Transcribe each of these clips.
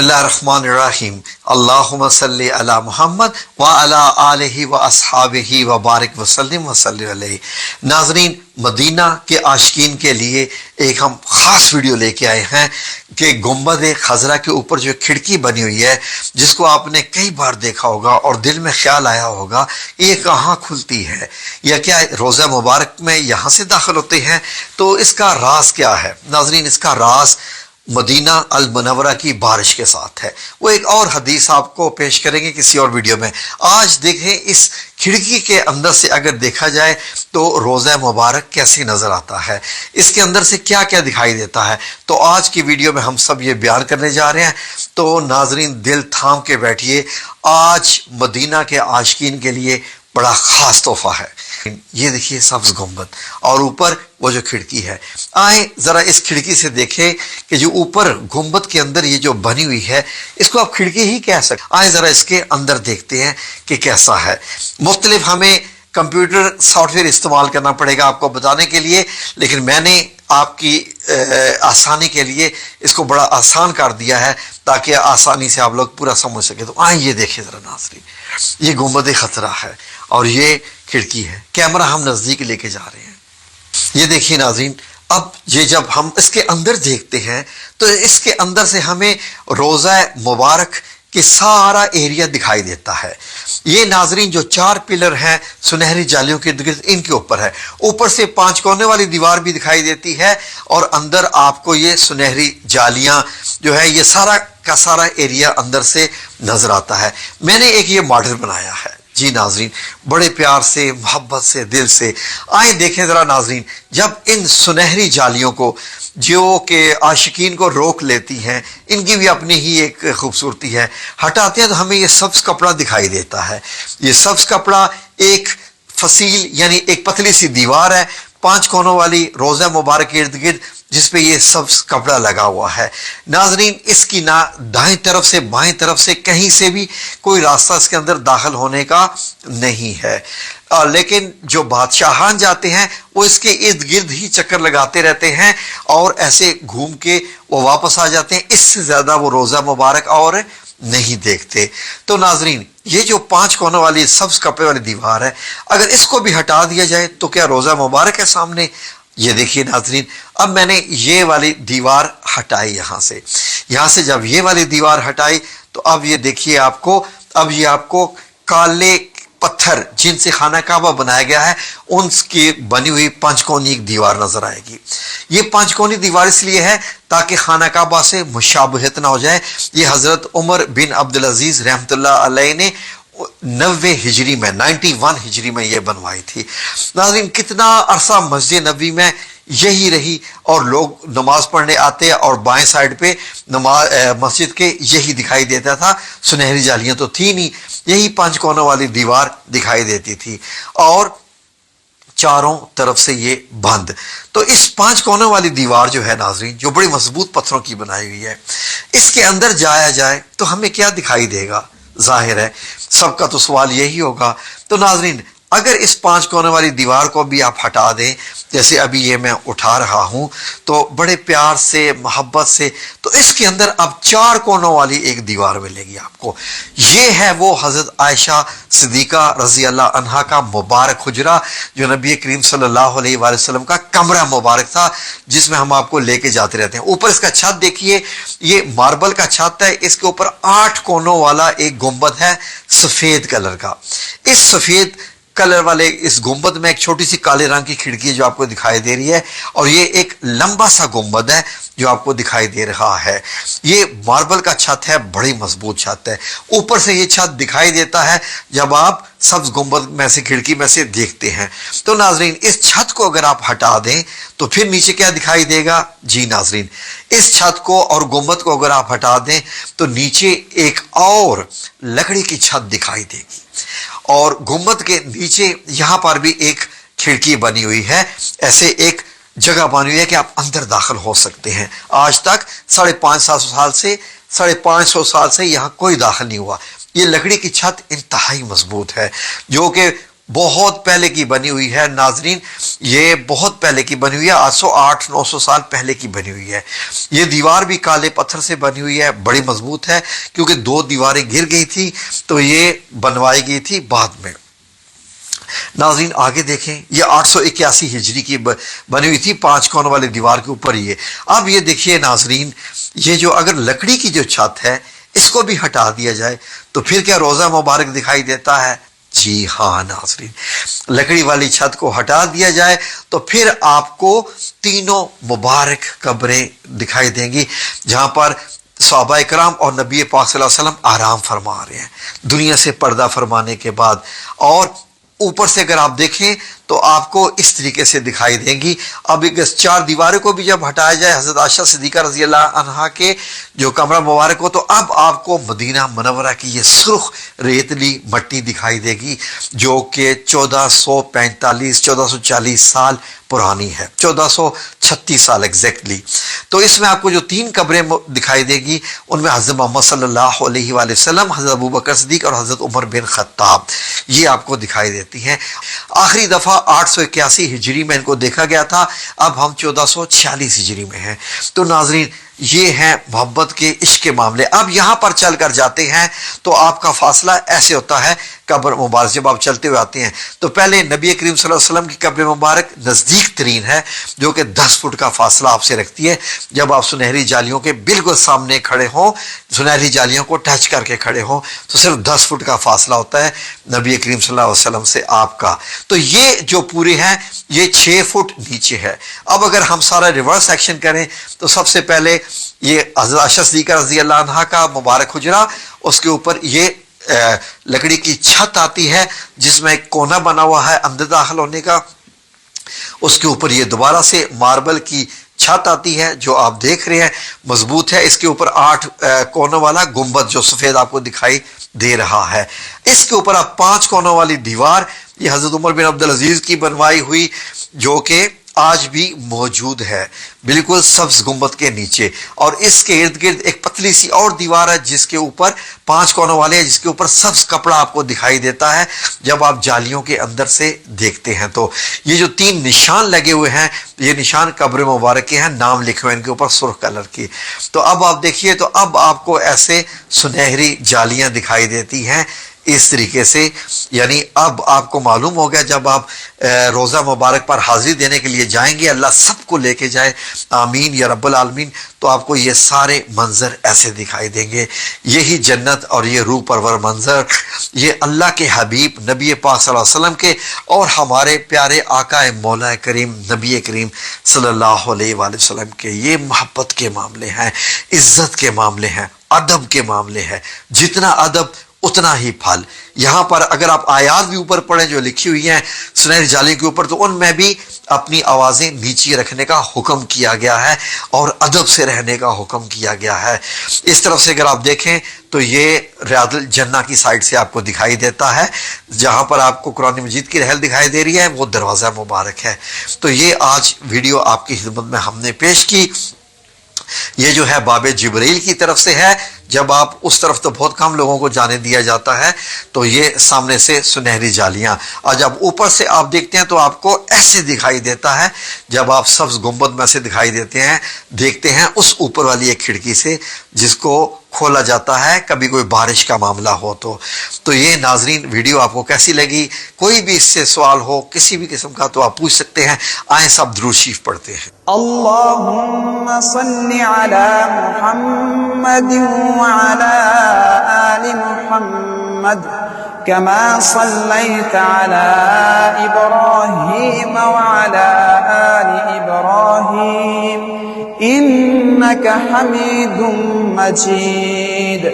बिस्मिल्लाहिर्रहमानिर्रहीम अल्लाहुम्मा सल्ली अला मुहम्मद व अला आलिहि व अस्हाबिहि व बारिक वसल्लिम वसल्लिम अलैहि। नाज़रीन, मदीना के आशिकीन के लिए एक हम ख़ास वीडियो लेके आए हैं कि गुंबद खजरा के ऊपर जो खिड़की बनी हुई है, जिसको आपने कई बार देखा होगा और दिल में ख्याल आया होगा ये कहाँ खुलती है या क्या रोज़ा मुबारक में यहाँ से दाखिल होते हैं, तो इसका राज क्या है। नाज़रीन, इसका राज मदीना अल मुनव्वरा की बारिश के साथ है। वो एक और हदीस आपको पेश करेंगे किसी और वीडियो में। आज देखें इस खिड़की के अंदर से अगर देखा जाए तो रोज़ा मुबारक कैसे नज़र आता है, इसके अंदर से क्या क्या दिखाई देता है। तो आज की वीडियो में हम सब ये बयान करने जा रहे हैं। तो नाजरीन, दिल थाम के बैठिए, आज मदीना के आशिकीन के लिए बड़ा ख़ास तोहफा है। ये देखिए सब्ज गुंबद और ऊपर वो जो खिड़की है। आए ज़रा इस खिड़की से देखें कि जो ऊपर गुंबद के अंदर ये जो बनी हुई है, इसको आप खिड़की ही कह सकते। आए ज़रा इसके अंदर देखते हैं कि कैसा है। मुख्तलिफ हमें कंप्यूटर सॉफ्टवेयर इस्तेमाल करना पड़ेगा आपको बताने के लिए, लेकिन मैंने आपकी आसानी के लिए इसको बड़ा आसान कर दिया है ताकि आसानी से आप लोग पूरा समझ सके। तो आए ये देखिए ज़रा नाज़रीन, ये गुंबद खतरा है और ये खिड़की है। कैमरा हम नज़दीक लेके जा रहे हैं। ये देखिए नाज़रीन, अब ये जब हम इसके अंदर देखते हैं तो इसके अंदर से हमें रोज़ा मुबारक कि सारा एरिया दिखाई देता है। ये नाजरीन जो चार पिलर हैं सुनहरी जालियों के इर्द गिर्द, इनके ऊपर है। ऊपर से 5 कोने वाली दीवार भी दिखाई देती है और अंदर आपको ये सुनहरी जालियां जो है, ये सारा का सारा एरिया अंदर से नजर आता है। मैंने एक ये मॉडल बनाया है जी नाजरीन, बड़े प्यार से, मोहब्बत से, दिल से। आए देखें जरा नाजरीन, जब इन सुनहरी जालियों को जो कि आशिकीन को रोक लेती हैं, इनकी भी अपनी ही एक खूबसूरती है, हटाते हैं तो हमें ये सब्ज कपड़ा दिखाई देता है। ये सब्ज कपड़ा एक फसील यानी एक पतली सी दीवार है 5 कोनों वाली रोज़ा मुबारक के इर्द गिर्द, जिसपे ये सब्ज कपड़ा लगा हुआ है। नाजरीन, इसकी ना दाएं तरफ से बाएं तरफ से कहीं से भी कोई रास्ता इसके अंदर दाखिल होने का नहीं है। लेकिन जो बादशाहान जाते हैं वो इसके इर्द गिर्द ही चक्कर लगाते रहते हैं और ऐसे घूम के वो वापस आ जाते हैं। इससे ज्यादा वो रोज़ा मुबारक और नहीं देखते। तो नाजरीन, ये जो 5 कोनों वाली सब्ज कपड़े वाली दीवार है, अगर इसको भी हटा दिया जाए तो क्या रोज़ा मुबारक है सामने। ये देखिए नाजरीन, अब मैंने ये वाली दीवार हटाई यहाँ से जब ये वाली दीवार हटाई तो अब ये देखिए अब ये आपको काले पत्थर जिनसे खाना काबा बनाया गया है उनकी बनी हुई 5 कोनी दीवार नजर आएगी। ये 5 कोनी दीवार इसलिए है ताकि खाना काबा से मुशाबहत ना हो जाए। ये हजरत उमर बिन अब्दुल अजीज रहमतुल्लाह अलैह ने 91 हिजरी में ये बनवाई थी। नाज़रीन, कितना अरसा मस्जिद नबी में यही रही और लोग नमाज पढ़ने आते और बाएं साइड पे मस्जिद के यही दिखाई देता था। सुनहरी जालियां तो थी नहीं, यही 5 कोनों वाली दीवार दिखाई देती थी और चारों तरफ से ये बंद। तो इस 5 कोनों वाली दीवार जो है नाजरीन, जो बड़ी मजबूत पत्थरों की बनाई हुई है, इसके अंदर जाया जाए तो हमें क्या दिखाई देगा। जाहिर है सबका तो सवाल यही होगा। तो नाजरीन, अगर इस 5 कोने वाली दीवार को भी आप हटा दें, जैसे अभी ये मैं उठा रहा हूं, तो बड़े प्यार से, मोहब्बत से, तो इसके अंदर अब 4 कोनों वाली एक दीवार मिलेगी आपको। ये है वो हजरत आयशा सिद्दीका रजी अल्लाह अन्हा का मुबारक हुजरा, जो नबी करीम सल्लल्लाहु अलैहि वसल्लम का कमरा मुबारक था, जिसमें हम आपको लेके जाते रहते हैं। ऊपर इसका छत देखिए, ये मार्बल का छत है। इसके ऊपर 8 कोनों वाला एक गुंबद है सफेद कलर का। इस सफेद कलर वाले इस गुंबद में एक छोटी सी काले रंग की खिड़की है जो आपको दिखाई दे रही है और ये एक लंबा सा गुंबद है जो आपको दिखाई दे रहा है। ये मार्बल का छत है, बड़ी मजबूत छत है। ऊपर से ये छत दिखाई देता है जब आप सब्ज गुंबद में से खिड़की में से देखते हैं। तो नाजरीन, इस छत को अगर आप हटा दें तो फिर नीचे क्या दिखाई देगा जी नाजरीन, इस छत को और गुंबद को अगर आप हटा दें तो नीचे एक और लकड़ी की छत दिखाई देगी और गुंबद के नीचे यहां पर भी एक खिड़की बनी हुई है। ऐसे एक जगह बनी हुई है कि आप अंदर दाखिल हो सकते हैं। आज तक 550 साल से यहां कोई दाखिल नहीं हुआ। ये लकड़ी की छत इंतहाई मजबूत है जो कि بہت پہلے کی بنی ہوئی ہے ناظرین، یہ بہت پہلے کی بنی ہوئی ہے، 800-900 سال پہلے کی بنی ہوئی ہے۔ یہ دیوار بھی کالے پتھر سے بنی ہوئی ہے، بڑی مضبوط ہے، کیونکہ 2 دیواریں گر گئی تھی تو یہ بنوائی گئی تھی بعد میں۔ ناظرین آگے دیکھیں، یہ 881 ہجری کی بنی ہوئی تھی 5 کونوں والی دیوار کے اوپر یہ۔ اب یہ دیکھیے ناظرین، یہ جو اگر لکڑی کی جو چھت ہے اس کو بھی ہٹا دیا جائے تو پھر کیا روزہ مبارک دکھائی دیتا ہے؟ جی ہاں ناظرین، لکڑی والی چھت کو ہٹا دیا جائے تو پھر آپ کو تینوں مبارک قبریں دکھائی دیں گی، جہاں پر صحابہ کرام اور نبی پاک صلی اللہ علیہ وسلم آرام فرما رہے ہیں دنیا سے پردہ فرمانے کے بعد۔ اور اوپر سے اگر آپ دیکھیں تو آپ کو اس طریقے سے دکھائی دیں گی۔ اب 4 دیواروں کو بھی جب ہٹایا جائے حضرت عائشہ صدیقہ رضی اللہ عنہا کے جو کمرہ مبارک ہو، تو اب آپ کو مدینہ منورہ کی یہ سرخ ریتلی مٹی دکھائی دے گی، جو کہ 1440 سال پرانی ہے، 1436 سال ایگزیکٹلی۔ تو اس میں آپ کو جو 3 قبریں دکھائی دے گی، ان میں حضرت محمد صلی اللہ علیہ وآلہ وسلم، حضرت ابوبکر صدیق اور حضرت عمر بن خطاب، یہ آپ کو دکھائی دیتی ہیں۔ آخری دفعہ 881 ہجری میں ان کو دیکھا گیا تھا، اب ہم 1446 ہجری میں ہیں۔ تو ناظرین یہ ہیں محبت کے عشق کے معاملے۔ اب یہاں پر چل کر جاتے ہیں تو آپ کا فاصلہ ایسے ہوتا ہے، قبر مبارک جب آپ چلتے ہوئے آتے ہیں تو پہلے نبی کریم صلی اللہ علیہ وسلم کی قبر مبارک نزدیک ترین ہے، جو کہ 10 فٹ کا فاصلہ آپ سے رکھتی ہے۔ جب آپ سنہری جالیوں کے بالکل سامنے کھڑے ہوں، سنہری جالیوں کو ٹچ کر کے کھڑے ہوں، تو صرف 10 فٹ کا فاصلہ ہوتا ہے نبی کریم صلی اللہ علیہ وسلم سے آپ کا۔ تو یہ جو پوری ہے یہ 6 فٹ نیچے ہے۔ اب اگر ہم سارا ریورس ایکشن کریں تو سب سے پہلے یہ حضرت عائشہ صدیقہ رضی اللہ عنہا کا مبارک حجرہ، اس کے اوپر یہ لکڑی کی چھت آتی ہے جس میں ایک کونا بنا ہوا ہے اندر داخل ہونے کا، اس کے اوپر یہ دوبارہ سے ماربل کی چھت آتی ہے جو آپ دیکھ رہے ہیں مضبوط ہے، اس کے اوپر 8 کونوں والا گنبد جو سفید آپ کو دکھائی دے رہا ہے، اس کے اوپر آپ 5 کونوں والی دیوار، یہ حضرت عمر بن عبدالعزیز کی بنوائی ہوئی جو کہ آج بھی موجود ہے بالکل سبز گنبد کے نیچے، اور اس کے ارد گرد ایک پتلی سی اور دیوار ہے جس کے اوپر 5 کونوں والے ہیں، جس کے اوپر سبز کپڑا آپ کو دکھائی دیتا ہے جب آپ جالیوں کے اندر سے دیکھتے ہیں۔ تو یہ جو 3 نشان لگے ہوئے ہیں یہ نشان قبر مبارک کے ہیں، نام لکھے ہوئے ان کے اوپر سرخ کلر کی۔ تو اب آپ دیکھیے تو اب آپ کو ایسے سنہری جالیاں دکھائی دیتی ہیں اس طریقے سے، یعنی اب آپ کو معلوم ہو گیا جب آپ روزہ مبارک پر حاضری دینے کے لیے جائیں گے، اللہ سب کو لے کے جائے، آمین یا رب العالمین، تو آپ کو یہ سارے منظر ایسے دکھائی دیں گے۔ یہی جنت اور یہ روح پرور منظر، یہ اللہ کے حبیب نبی پاک صلی اللہ علیہ وسلم کے اور ہمارے پیارے آقا مولا کریم نبی کریم صلی اللہ علیہ وآلہ وسلم کے، یہ محبت کے معاملے ہیں، عزت کے معاملے ہیں، ادب کے معاملے ہیں۔ جتنا ادب اتنا ہی پھل۔ یہاں پر اگر آپ آیات بھی اوپر پڑھیں جو لکھی ہوئی ہیں سنہری جالی کے اوپر، تو ان میں بھی اپنی آوازیں نیچی رکھنے کا حکم کیا گیا ہے اور ادب سے رہنے کا حکم کیا گیا ہے۔ اس طرف سے اگر آپ دیکھیں تو یہ ریاض الجنہ کی سائڈ سے آپ کو دکھائی دیتا ہے، جہاں پر آپ کو قرآن مجید کی رحل دکھائی دے رہی ہے، وہ دروازہ مبارک ہے۔ تو یہ آج ویڈیو آپ کی خدمت میں ہم نے پیش کی۔ یہ جو ہے باب جبریل کی طرف سے ہے، جب آپ اس طرف تو بہت کم لوگوں کو جانے دیا جاتا ہے، تو یہ سامنے سے سنہری جالیاں، اور جب اوپر سے آپ دیکھتے ہیں تو آپ کو ایسے دکھائی دیتا ہے، جب آپ سبز گنبد میں سے دکھائی دیکھتے ہیں اس اوپر والی ایک کھڑکی سے جس کو کھولا جاتا ہے کبھی کوئی بارش کا معاملہ ہو تو یہ ناظرین ویڈیو آپ کو کیسی لگی؟ کوئی بھی اس سے سوال ہو کسی بھی قسم کا تو آپ پوچھ سکتے ہیں۔ آئیں سب درود شریف پڑھتے ہیں۔ اللهم صل على محمد وعلى آل محمد كما صليت على إبراهيم وعلى آل إبراهيم إنك حميد مجيد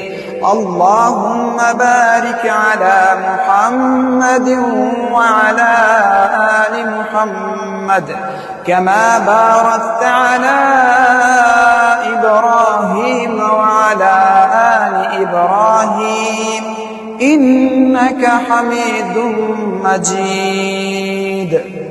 اللهم بارك على محمد وعلى آل محمد كما باركت على إبراهيم وعلى آل إبراهيم إنك حميد مجيد